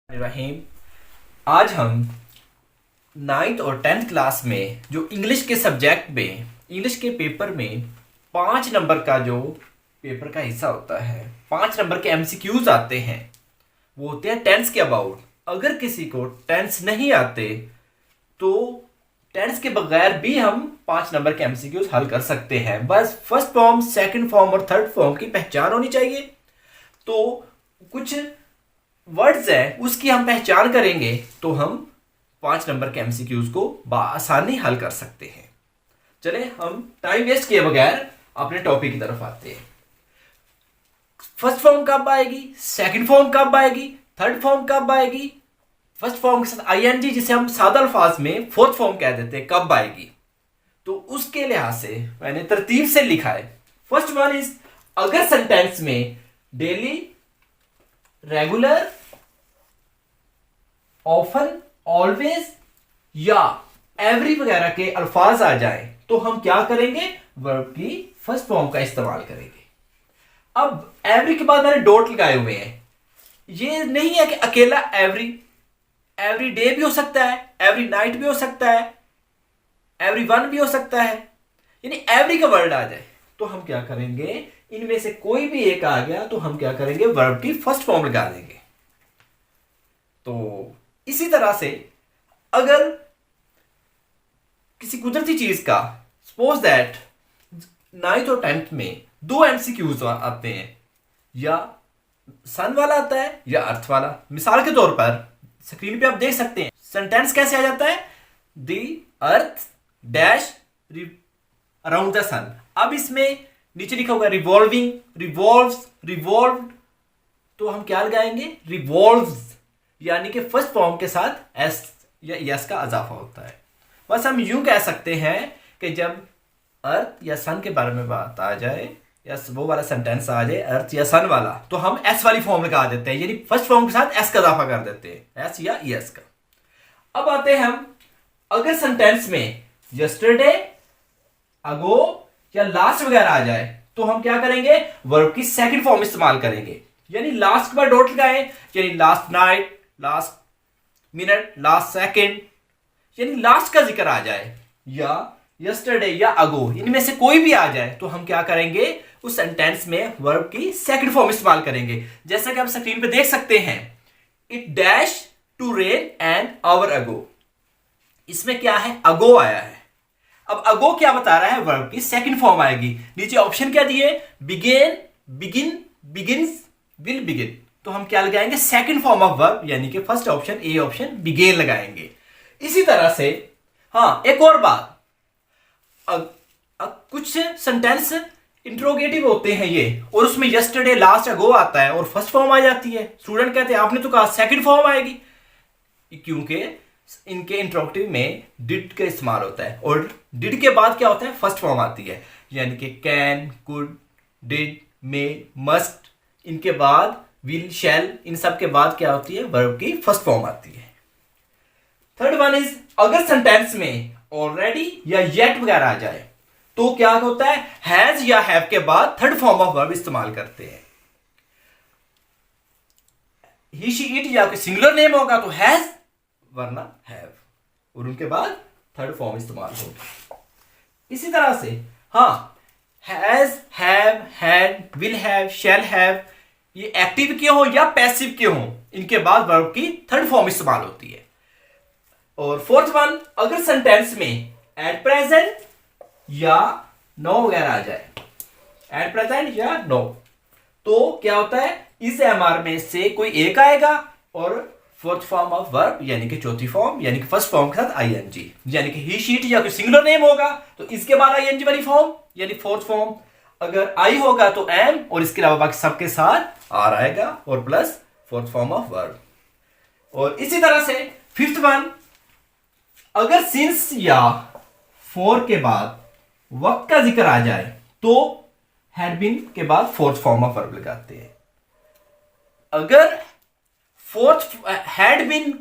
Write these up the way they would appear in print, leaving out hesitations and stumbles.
रहीम। आज हम नाइन्थ और टेंथ क्लास में जो इंग्लिश के सब्जेक्ट में इंग्लिश के पेपर में 5 नंबर का जो पेपर का हिस्सा होता है, 5 नंबर के एमसीक्यूज आते हैं, वो होते हैं टेंस के अबाउट। अगर किसी को टेंस नहीं आते तो टेंस के बगैर भी हम 5 नंबर के एमसीक्यूज हल कर सकते हैं। बस फर्स्ट फॉर्म, सेकंड फॉर्म और थर्ड फॉर्म की पहचान होनी चाहिए। तो कुछ वर्ड्स है उसकी हम पहचान करेंगे तो हम 5 नंबर के एमसीक्यूज को आसानी हल कर सकते हैं। चले हम टाइम वेस्ट किए बगैर अपने टॉपिक की तरफ आते हैं। फर्स्ट फॉर्म कब आएगी, सेकंड फॉर्म कब आएगी, थर्ड फॉर्म कब आएगी, फर्स्ट फॉर्म के साथ आईएनजी जिसे हम सादा अल्फाज में फोर्थ फॉर्म कह देते हैं, कब आएगी। तो उसके लिहाज से मैंने तरतीब से लिखा है। फर्स्ट वन इज, अगर सेंटेंस में डेली, रेगुलर, ऑफन, ऑलवेज या एवरी वगैरह के अल्फाज आ जाए तो हम क्या करेंगे, वर्ब की फर्स्ट फॉर्म का इस्तेमाल करेंगे। अब एवरी के बाद मैंने डॉट लगाए हुए हैं। ये नहीं है कि अकेला एवरी डे भी हो सकता है, एवरी नाइट भी हो सकता है, एवरी वन भी हो सकता है। यानी एवरी का वर्ड आ जाए तो हम क्या करेंगे, इनमें से कोई भी एक आ गया तो हम क्या करेंगे, वर्ब की फर्स्ट फॉर्म लगा देंगे। तो इसी तरह से अगर किसी कुदरती चीज का, सपोज दैट नाइन्थ और टेंथ में 2 एमसीक्यूज आते हैं, या सन वाला आता है या अर्थ वाला। मिसाल के तौर पर स्क्रीन पे आप देख सकते हैं सेंटेंस कैसे आ जाता है, the earth dash around the sun. अब इसमें नीचे लिखा होगा रिवॉल्विंग, रिवॉल्व्स, रिवॉल्व्ड, तो हम क्या लगाएंगे, रिवॉल्व्स, यानी कि फर्स्ट फॉर्म के साथ एस या यस का इजाफा होता है। बस हम यूं कह सकते हैं कि जब अर्थ या सन के बारे में बात आ जाए या वो वाला सेंटेंस आ जाए अर्थ या सन वाला, तो हम एस वाली फॉर्म लगा देते हैं, यानी फर्स्ट फॉर्म के साथ एस का इजाफा कर देते हैं, एस या यस का। अब आते हैं हम, अगर सेंटेंस में यस्टरडे, अगो या लास्ट वगैरह आ जाए तो हम क्या करेंगे, वर्ब की सेकंड फॉर्म इस्तेमाल करेंगे। यानी लास्ट के बाद डॉट लगाएं, यानी last night, last minute, last second, यानी लास्ट का जिक्र आ जाए, या यस्टरडे या अगो, इनमें से कोई भी आ जाए तो हम क्या करेंगे, उस सेंटेंस में वर्ब की सेकंड फॉर्म इस्तेमाल करेंगे। जैसा कि आप स्क्रीन पे देख सकते हैं, it dash to rain an hour ago. इसमें क्या है, अगो आया है। अब अगो क्या बता रहा है, वर्ब की सेकंड फॉर्म आएगी। नीचे ऑप्शन क्या दिए, began, begin, begins, will begin, तो हम क्या लगाएंगे, सेकंड फॉर्म ऑफ वर्ब, यानी कि first option, A option, began लगाएंगे। इसी तरह से हाँ, एक और बात, कुछ सेंटेंस इंट्रोगेटिव होते हैं ये, और उसमें यस्टरडे, लास्ट, अगो आता है और फर्स्ट फॉर्म आ जाती है। स्टूडेंट कहते हैं आपने तो कहा सेकंड फॉर्म आएगी, क्योंकि इनके इंट्रोगेटिव में डिड का इस्तेमाल होता है, और डिड के बाद क्या होता है, फर्स्ट फॉर्म आती है, यानी कि can, could, did, may, must, इनके बाद विल, शैल, इन सब के बाद क्या होती है, वर्ब की फर्स्ट फॉर्म आती है। थर्ड वन इज, अगर सेंटेंस में ऑलरेडी या येट वगैरह आ जाए तो क्या होता है, हैज या हैव के बाद थर्ड फॉर्म ऑफ वर्ब इस्तेमाल करते हैं। ही, शी, इट या कोई सिंगुलर नेम होगा तो हैज वरना हैव, और उनके बाद थर्ड फॉर्म इस्तेमाल होगा। इसी तरह से हाँ, has, have, had, will have, shall have, ये एक्टिव के हो या पैसिव के हो, इनके बाद वर्ब की थर्ड फॉर्म इस्तेमाल होती है। और फोर्थ वन, अगर सेंटेंस में एट प्रेजेंट या नो वगैरह आ जाए, एट प्रेजेंट या नो, तो क्या होता है, इस एमआर में से कोई एक आएगा और फोर्थ फॉर्म ऑफ वर्ब, यानी कि चौथी फॉर्म, यानी कि फर्स्ट फॉर्म के साथ आईएनजी, यानी कि ही, शी, इट या कोई सिंगुलर नेम होगा तो इसके बाद आईएनजी वाली फॉर्म, यानी फोर्थ फॉर्म। अगर आई होगा तो एम, और इसके अलावा बाकी सबके साथ आर आएगा और plus fourth form of verb. और इसी तरह से फिफ्थ वन, अगर सिंस या फॉर के बाद वक्त का जिक्र आ जाए तो हैड बीन के बाद फोर्थ फॉर्म ऑफ वर्ब लगाते हैं। अगर फोर्थ हैड बीन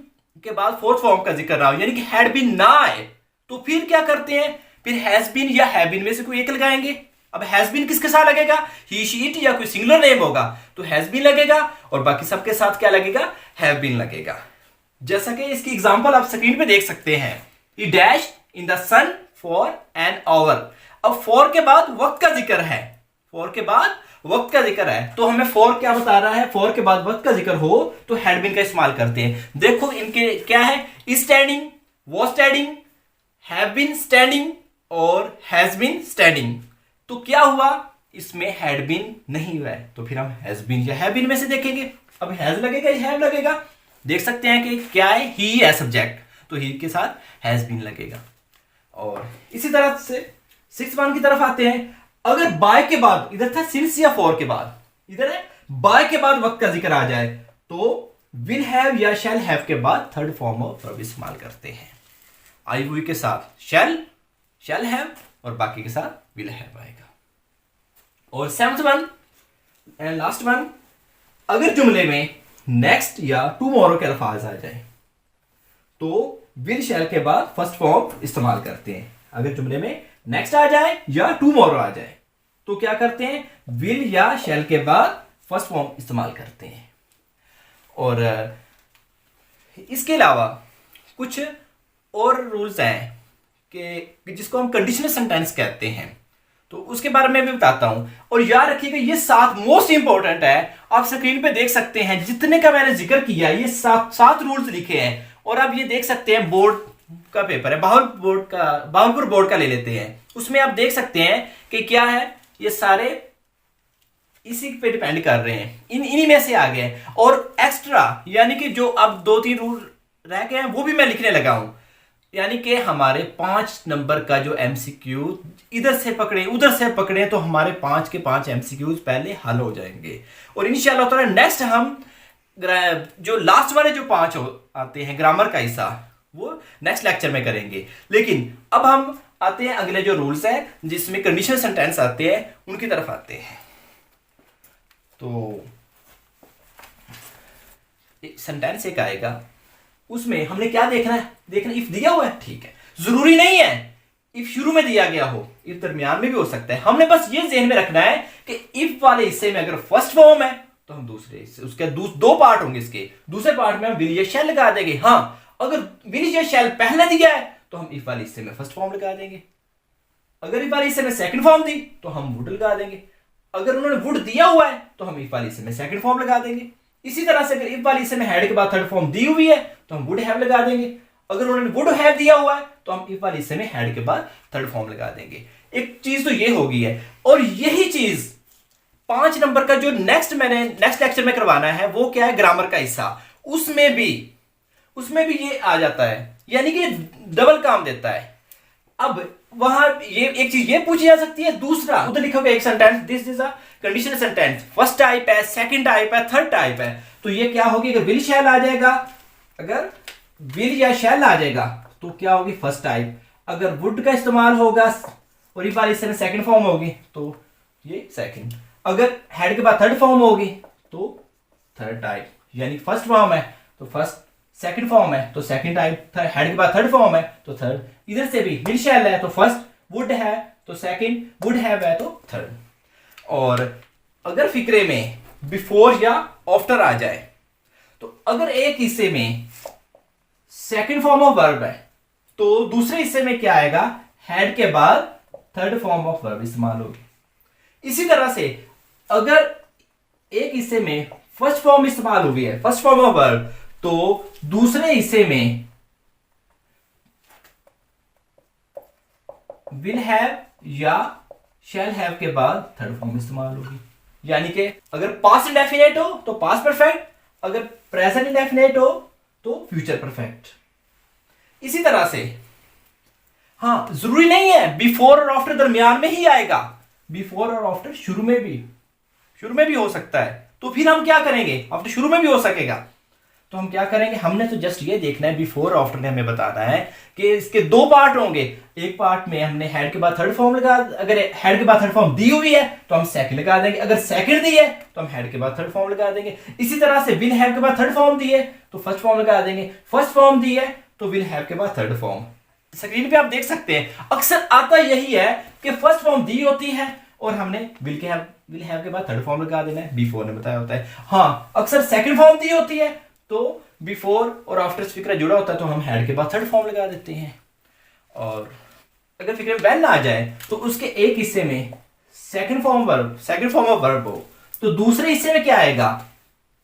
के बाद फोर्थ फॉर्म का जिक्र ना हो, यानी कि हैड बीन ना आए, तो फिर क्या करते हैं, फिर हैज बीन या हैव बीन में से कोई एक लगाएंगे। अब हैज बीन किसके साथ लगेगा, ही शी इट या कोई सिंगुलर नेम होगा तो हैज बीन लगेगा, और बाकी सबके साथ क्या लगेगा, हैव बीन लगेगा। जैसा कि इसकी एग्जांपल आप स्क्रीन पे देख सकते हैं, he dash in the sun for an hour. अब फॉर के बाद वक्त का जिक्र है, फॉर के बाद वक्त का जिक्र है, तो हमें फॉर क्या बता रहा है, फॉर के बाद वक्त का जिक्र हो तो हैड बीन का इस्तेमाल करते हैं। देखो इनके क्या है, standing, was standing, have been standing और हैज बीन स्टैंडिंग। तो क्या हुआ, इसमें हैड बीन नहीं हुआ है, तो फिर हम हैज बीन या हैव बीन में से देखेंगे। अब हैज लगेगा या हैव लगेगा, देख सकते हैं कि क्या है, ही है सब्जेक्ट, तो ही के साथ हैज बीन लगेगा। और इसी तरह से 6 की तरफ आते हैं। अगर बाय के बाद, इधर था सिंस या फॉर के बाद, इधर है बाय के बाद वक्त का जिक्र आ जाए तो विल हैव या शैल हैव के बाद थर्ड फॉर्म ऑफ वर्ब इस्तेमाल करते हैं। आई हुई के साथ शैल हैव और बाकी के साथ विल हैव आएगा। और 7th एंड लास्ट वन, अगर जुमले में नेक्स्ट या टुमारो के अल्फाज आ जाए तो विल शैल के बाद फर्स्ट फॉर्म इस्तेमाल करते हैं। अगर जुमले में नेक्स्ट आ जाए या टुमारो आ जाए तो क्या करते हैं, विल या शैल के बाद फर्स्ट फॉर्म इस्तेमाल करते हैं। और इसके अलावा कुछ और रूल्स हैं कि जिसको हम कंडीशनल सेंटेंस कहते हैं, तो उसके बारे में भी बताता हूं। और याद रखिएगा ये 7 मोस्ट इंपॉर्टेंट है, आप स्क्रीन पे देख सकते हैं जितने का मैंने जिक्र किया, ये 7 रूल्स लिखे हैं। और आप ये देख सकते हैं, बोर्ड का पेपर है, बहावलपुर बोर्ड का ले लेते हैं, उसमें आप देख सकते हैं कि क्या है, ये सारे इसी पे डिपेंड कर रहे हैं, इन्हीं में से आ गए हैं। और एक्स्ट्रा यानी कि जो अब 2-3 रूल रह गए हैं वो भी मैं लिखने लगा हूं, यानी कि हमारे 5 नंबर का जो एमसीक्यू इधर से पकड़े उधर से पकड़े तो हमारे 5 के 5 एमसीक्यूज पहले हल हो जाएंगे। और इंशाल्लाह ताला नेक्स्ट हम जो लास्ट वाले जो 5 आते हैं ग्रामर का हिस्सा, वो नेक्स्ट लेक्चर में करेंगे। लेकिन अब हम आते हैं अगले जो रूल्स हैं जिसमें कंडीशनल सेंटेंस आते हैं, उनकी तरफ आते हैं। तो सेंटेंस एक आएगा, उसमें हमने क्या देखना इफ दिया हुआ है, ठीक है, जरूरी नहीं है इफ शुरू में दिया गया हो, इफ दरमियान में भी हो सकता है। हमने बस ये ज़हन में रखना है कि इफ वाले हिस्से में अगर फर्स्ट फॉर्म है तो हम दूसरे हिस्से, उसके 2 पार्ट होंगे, इसके दूसरे पार्ट में हम विल या शैल लगा देंगे। हाँ, अगर विल या शैल पहले दिया है तो हम इफ वाले हिस्से में फर्स्ट फॉर्म लगा देंगे, अगर इफ वाले हिस्से में सेकंड फॉर्म दी तो हम वुड लगा देंगे, अगर उन्होंने वुड दिया हुआ है तो हम इफ वाले हिस्से में सेकंड फॉर्म लगा देंगे। इसी तरह से अगर इफ वाले हिस्से में हैड के बाद थर्ड फॉर्म दी हुई है तो हम वुड हैव लगा देंगे, अगर उन्होंने वुड हैव दिया हुआ है तो हम इफ वाले हिस्से में हैड के बाद थर्ड फॉर्म लगा देंगे। एक चीज तो ये होगी है। और यही चीज 5 नंबर का जो नेक्स्ट लेक्चर में करवाना है वो क्या है, ग्रामर का हिस्सा, उसमें भी ये आ जाता है, यानी कि डबल काम देता है। अब वहां ये एक चीज ये पूछी जा सकती है, दूसरा उधर लिखोगे एक sentence, this is a conditional sentence, first type है, सेकंड टाइप है, थर्ड टाइप है, तो ये क्या होगी, अगर विल शैल आ जाएगा, अगर विल या शैल आ जाएगा तो क्या होगी फर्स्ट टाइप, अगर वुड का इस्तेमाल होगा और इफ वाले हिस्से में सेकंड फॉर्म होगी तो ये सेकंड, अगर हेड के बाद थर्ड फॉर्म होगी तो थर्ड टाइप, यानी फर्स्ट फॉर्म है तो फर्स्ट, सेकंड फॉर्म है तो सेकंड टाइप, हेड के बाद थर्ड फॉर्म है तो थर्ड। इधर से भी विल शैल है तो फर्स्ट, वुड है तो सेकंड, वुड हैव है तो थर्ड। और अगर फिक्रे में बिफोर या आफ्टर आ जाए तो अगर एक हिस्से में सेकंड फॉर्म ऑफ वर्ब है तो दूसरे हिस्से में क्या आएगा, हेड के बाद थर्ड फॉर्म ऑफ वर्ब इस्तेमाल होगी। इसी तरह से अगर एक हिस्से में फर्स्ट फॉर्म इस्तेमाल हुई है, फर्स्ट फॉर्म ऑफ वर्ब, तो दूसरे हिस्से में विल हैव या शैल हैव के बाद थर्ड फॉर्म इस्तेमाल होगी। यानी कि अगर पास्ट इंडेफिनेट हो तो पास्ट परफेक्ट, अगर प्रेजेंट इंडेफिनेट हो तो फ्यूचर परफेक्ट। इसी तरह से हाँ, जरूरी नहीं है बिफोर और आफ्टर दरमियान में ही आएगा, बिफोर और आफ्टर शुरू में भी हो सकता है। तो फिर हम क्या करेंगे, आफ्टर शुरू में भी हो सकेगा, तो हम क्या करेंगे, हमने तो जस्ट ये देखना है बिफोर और आफ्टर ने हमें बताना है कि इसके 2 पार्ट होंगे। एक पार्ट में हमने हेड के बाद थर्ड फॉर्म लगा, अगर हेड के बाद थर्ड फॉर्म दी हुई है तो हम सेकंड लगा देंगे, अगर सेकंड दी है तो हम हेड के बाद थर्ड फॉर्म लगा देंगे। इसी तरह से विल हैव के बाद थर्ड फॉर्म दी है तो फर्स्ट फॉर्म लगा देंगे, फर्स्ट फॉर्म दी है तो विल हैव के बाद थर्ड फॉर्म। स्क्रीन पे आप देख सकते हैं अक्सर आता यही है कि फर्स्ट फॉर्म दी होती है और हमने विल हैव के बाद थर्ड फॉर्म लगा देना है, बिफोर ने बताया होता है। हाँ, अक्सर सेकंड फॉर्म दी होती है तो बिफोर और आफ्टर से फिक्रा जुड़ा होता है तो हम हैड के बाद थर्ड फॉर्म लगा देते हैं। और अगर फिक्रे व्हेन आ जाए तो उसके एक हिस्से में सेकंड फॉर्म ऑफ वर्ब हो तो दूसरे हिस्से में क्या आएगा,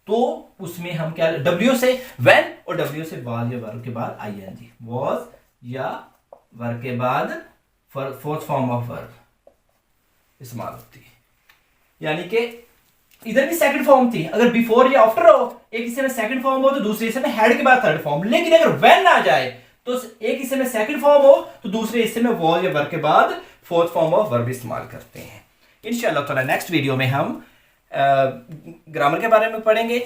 तो उसमें हम क्या डब्ल्यू से व्हेन और डब्ल्यू से वाज या वर्ब के बाद आईएनजी, वाज या वर्ब के बाद फोर्थ फॉर्म ऑफ वर्ब इस्तेमाल होती है। यानी कि इधर भी सेकंड फॉर्म थी, अगर बिफोर या आफ्टर हो एक हिस्से में सेकंड फॉर्म हो तो दूसरे हिस्से में हैड के बाद थर्ड फॉर्म, लेकिन अगर व्हेन आ जाए तो एक हिस्से में सेकंड फॉर्म हो तो दूसरे हिस्से में वाज या वर्ब के बाद फोर्थ फॉर्म ऑफ वर्ब इस्तेमाल करते हैं। इंशाल्लाह ताला नेक्स्ट वीडियो में हम ग्रामर के बारे में पढ़ेंगे।